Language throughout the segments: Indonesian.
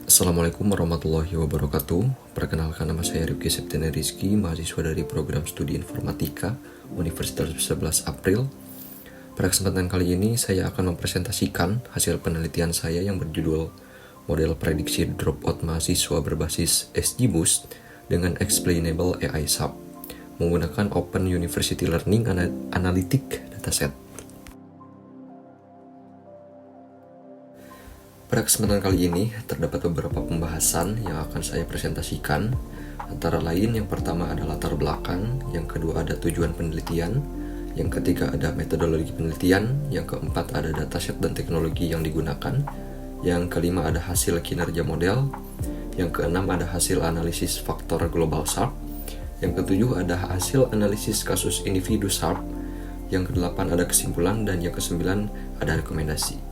Assalamualaikum warahmatullahi wabarakatuh. Perkenalkan, nama saya Rifki Septian Rizky, mahasiswa dari program studi informatika Universitas 11 April. Pada kesempatan kali ini saya akan mempresentasikan hasil penelitian saya yang berjudul Model Prediksi Dropout Mahasiswa Berbasis XGBoost dengan Explainable AI Sub menggunakan Open University Learning Analytic Dataset. Pada kesempatan kali ini terdapat beberapa pembahasan yang akan saya presentasikan. Antara lain, yang pertama ada latar belakang, yang kedua ada tujuan penelitian, yang ketiga ada metodologi penelitian, yang keempat ada dataset dan teknologi yang digunakan, yang kelima ada hasil kinerja model, yang keenam ada hasil analisis faktor global SARP, yang ketujuh ada hasil analisis kasus individu SARP, yang kedelapan ada kesimpulan, dan yang kesembilan ada rekomendasi.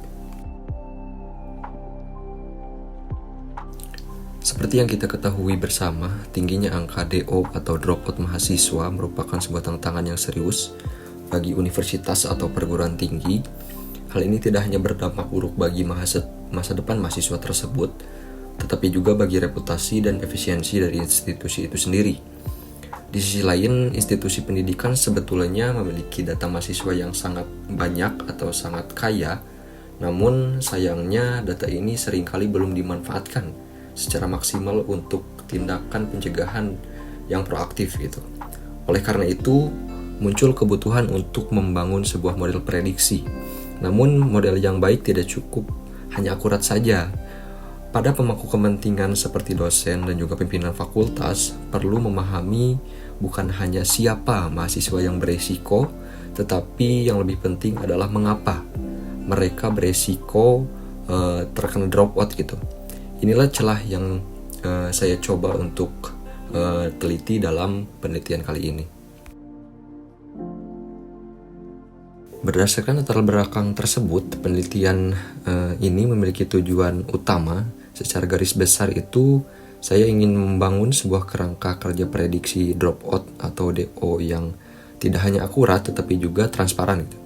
Seperti yang kita ketahui bersama, tingginya angka DO atau dropout mahasiswa merupakan sebuah tantangan yang serius bagi universitas atau perguruan tinggi. Hal ini tidak hanya berdampak buruk bagi masa depan mahasiswa tersebut, tetapi juga bagi reputasi dan efisiensi dari institusi itu sendiri. Di sisi lain, institusi pendidikan sebetulnya memiliki data mahasiswa yang sangat banyak atau sangat kaya, namun sayangnya data ini seringkali belum dimanfaatkan secara maksimal untuk tindakan pencegahan yang proaktif gitu. Oleh karena itu, muncul kebutuhan untuk membangun sebuah model prediksi. Namun, model yang baik tidak cukup hanya akurat saja. Pada pemangku kepentingan seperti dosen dan juga pimpinan fakultas perlu memahami bukan hanya siapa mahasiswa yang beresiko, tetapi yang lebih penting adalah mengapa mereka beresiko terkena dropout gitu. Inilah celah yang saya coba untuk teliti dalam penelitian kali ini. Berdasarkan latar belakang tersebut, penelitian ini memiliki tujuan utama. Secara garis besar itu, saya ingin membangun sebuah kerangka kerja prediksi dropout atau DO yang tidak hanya akurat tetapi juga transparan gitu.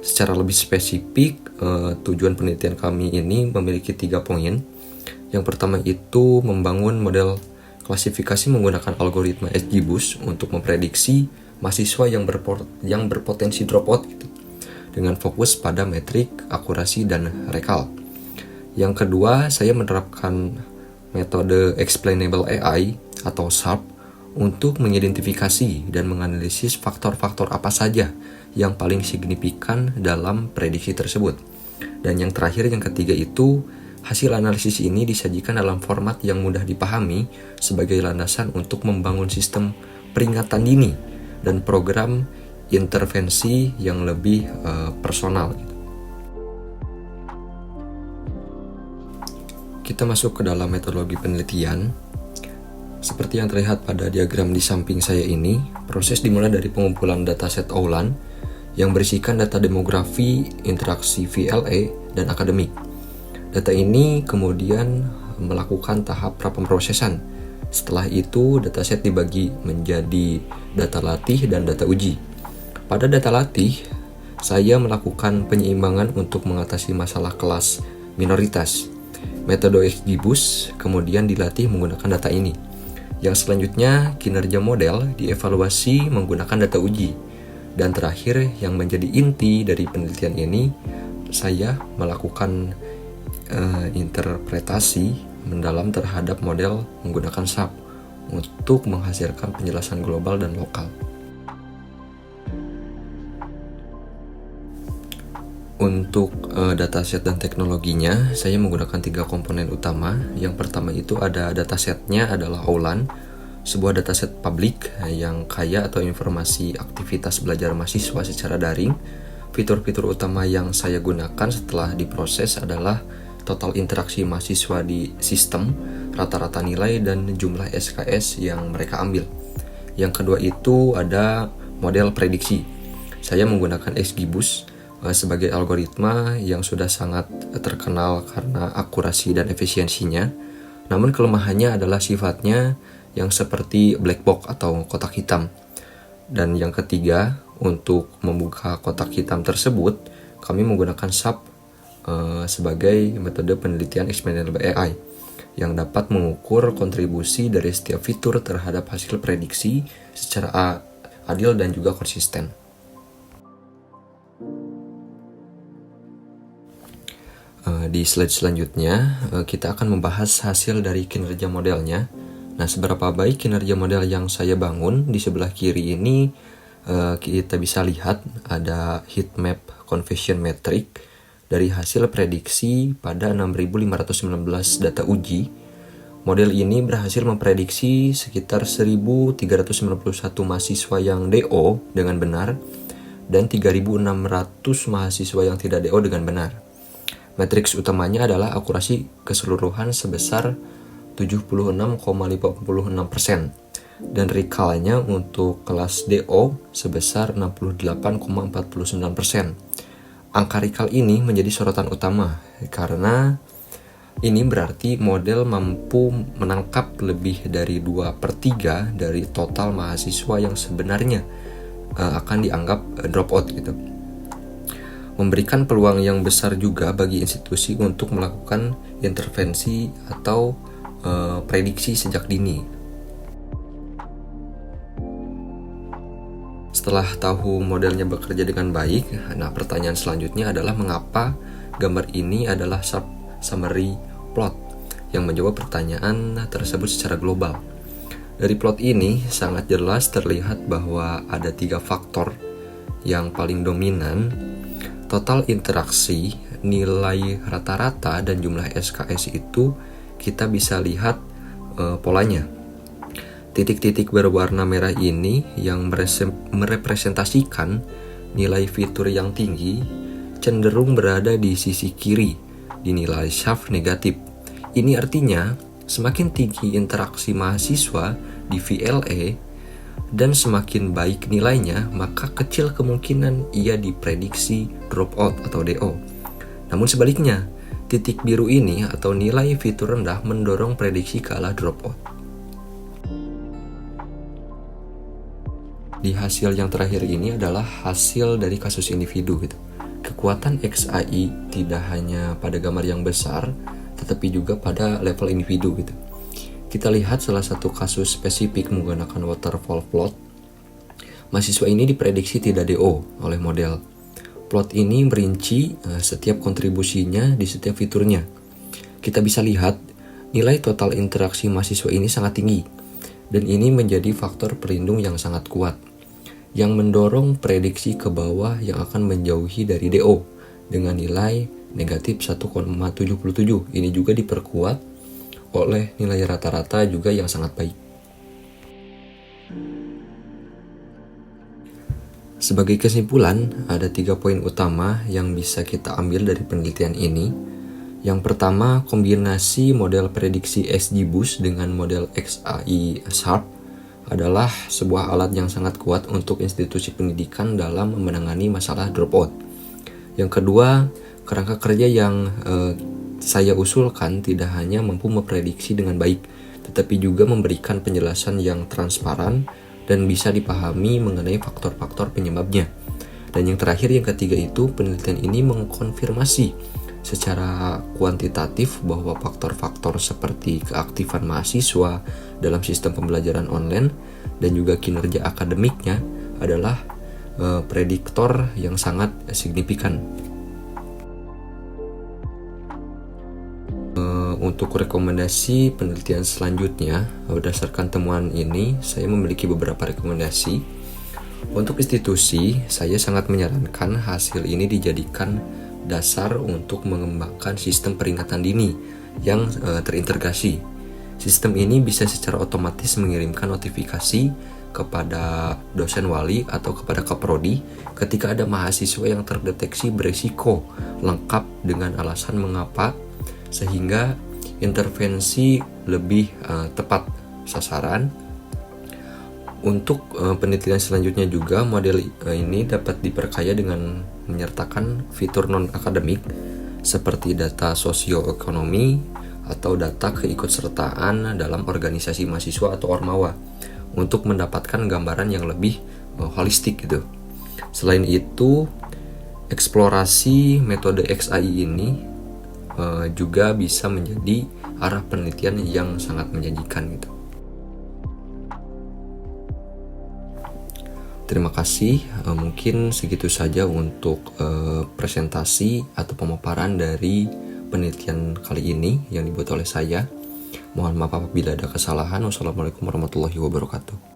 Secara lebih spesifik, tujuan penelitian kami ini memiliki 3 poin. Yang pertama itu membangun model klasifikasi menggunakan algoritma XGBoost untuk memprediksi mahasiswa yang berpotensi dropout gitu, dengan fokus pada metrik, akurasi, dan rekal. Yang kedua, saya menerapkan metode Explainable AI atau SARP untuk mengidentifikasi dan menganalisis faktor-faktor apa saja yang paling signifikan dalam prediksi tersebut. Dan yang terakhir, yang ketiga itu, hasil analisis ini disajikan dalam format yang mudah dipahami sebagai landasan untuk membangun sistem peringatan dini dan program intervensi yang lebih personal. Kita masuk ke dalam metodologi penelitian. Seperti yang terlihat pada diagram di samping saya ini, proses dimulai dari pengumpulan dataset Oulan yang berisikan data demografi, interaksi VLE, dan akademik. Data ini kemudian melakukan tahap prapemrosesan. Setelah itu, dataset dibagi menjadi data latih dan data uji. Pada data latih, saya melakukan penyeimbangan untuk mengatasi masalah kelas minoritas. Metode XGBoost kemudian dilatih menggunakan data ini. Yang selanjutnya, kinerja model dievaluasi menggunakan data uji. Dan terakhir, yang menjadi inti dari penelitian ini, saya melakukan interpretasi mendalam terhadap model menggunakan SAP untuk menghasilkan penjelasan global dan lokal. Untuk dataset dan teknologinya, saya menggunakan 3 komponen utama. Yang pertama itu ada datasetnya adalah Oulan, sebuah dataset publik yang kaya atau informasi aktivitas belajar mahasiswa secara daring. Fitur-fitur utama yang saya gunakan setelah diproses adalah total interaksi mahasiswa di sistem, rata-rata nilai, dan jumlah SKS yang mereka ambil. Yang kedua itu ada model prediksi. Saya menggunakan XGBoost sebagai algoritma yang sudah sangat terkenal karena akurasi dan efisiensinya. Namun kelemahannya adalah sifatnya yang seperti black box atau kotak hitam. Dan yang ketiga, untuk membuka kotak hitam tersebut, kami menggunakan SAP sebagai metode penelitian Explainable AI. yang dapat mengukur kontribusi dari setiap fitur terhadap hasil prediksi secara adil dan juga konsisten. Di slide selanjutnya, kita akan membahas hasil dari kinerja modelnya. Nah, seberapa baik kinerja model yang saya bangun. Di sebelah kiri ini kita bisa lihat ada heat map conversion metric dari hasil prediksi pada 6.519 data uji. Model ini berhasil memprediksi sekitar 1.391 mahasiswa yang DO dengan benar dan 3.600 mahasiswa yang tidak DO dengan benar. Matriks utamanya adalah akurasi keseluruhan sebesar 76,56% dan recall-nya untuk kelas DO sebesar 68,49%. Angka recall ini menjadi sorotan utama karena ini berarti model mampu menangkap lebih dari 2/3 dari total mahasiswa yang sebenarnya akan dianggap dropout gitu. Memberikan peluang yang besar juga bagi institusi untuk melakukan intervensi atau prediksi sejak dini. Setelah tahu modelnya bekerja dengan baik, nah pertanyaan selanjutnya adalah mengapa gambar ini adalah summary plot yang menjawab pertanyaan tersebut secara global. Dari plot ini sangat jelas terlihat bahwa ada 3 faktor yang paling dominan: total interaksi, nilai rata-rata, dan jumlah SKS itu kita bisa lihat polanya. Titik-titik berwarna merah ini yang merepresentasikan nilai fitur yang tinggi cenderung berada di sisi kiri, di nilai shaft negatif. Ini artinya semakin tinggi interaksi mahasiswa di VLE dan semakin baik nilainya, maka kecil kemungkinan ia diprediksi dropout atau DO. Namun sebaliknya, titik biru ini atau nilai fitur rendah mendorong prediksi ke arah dropout. Di hasil yang terakhir ini adalah hasil dari kasus individu gitu. Kekuatan XAI tidak hanya pada gambar yang besar, tetapi juga pada level individu gitu. Kita lihat salah satu kasus spesifik menggunakan waterfall plot. Mahasiswa ini diprediksi tidak DO oleh model. Plot ini merinci setiap kontribusinya di setiap fiturnya. Kita bisa lihat nilai total interaksi mahasiswa ini sangat tinggi, dan ini menjadi faktor pelindung yang sangat kuat, yang mendorong prediksi ke bawah yang akan menjauhi dari DO dengan nilai negatif 1,77. Ini juga diperkuat oleh nilai rata-rata juga yang sangat baik. Sebagai kesimpulan, ada 3 poin utama yang bisa kita ambil dari penelitian ini. Yang pertama, kombinasi model prediksi XGBoost dengan model XAI Sharp adalah sebuah alat yang sangat kuat untuk institusi pendidikan dalam menangani masalah dropout. Yang kedua, kerangka kerja yang saya usulkan tidak hanya mampu memprediksi dengan baik, tetapi juga memberikan penjelasan yang transparan dan bisa dipahami mengenai faktor-faktor penyebabnya. Dan yang terakhir, yang ketiga itu, penelitian ini mengkonfirmasi secara kuantitatif bahwa faktor-faktor seperti keaktifan mahasiswa dalam sistem pembelajaran online dan juga kinerja akademiknya adalah prediktor yang sangat signifikan. Untuk rekomendasi penelitian selanjutnya, berdasarkan temuan ini, saya memiliki beberapa rekomendasi. Untuk institusi, saya sangat menyarankan hasil ini dijadikan dasar untuk mengembangkan sistem peringatan dini yang terintegrasi. Sistem ini bisa secara otomatis mengirimkan notifikasi kepada dosen wali atau kepada kaprodi ketika ada mahasiswa yang terdeteksi berisiko, lengkap dengan alasan mengapa, sehingga intervensi lebih tepat sasaran. Untuk penelitian selanjutnya juga, model ini dapat diperkaya dengan menyertakan fitur non-akademik seperti data sosioekonomi atau data keikutsertaan dalam organisasi mahasiswa atau ormawa untuk mendapatkan gambaran yang lebih holistik gitu. Selain itu, eksplorasi metode XAI ini juga bisa menjadi arah penelitian yang sangat menjanjikan gitu. Terima kasih, mungkin segitu saja untuk presentasi atau pemaparan dari penelitian kali ini yang dibuat oleh saya. Mohon maaf apabila ada kesalahan. Wassalamualaikum warahmatullahi wabarakatuh.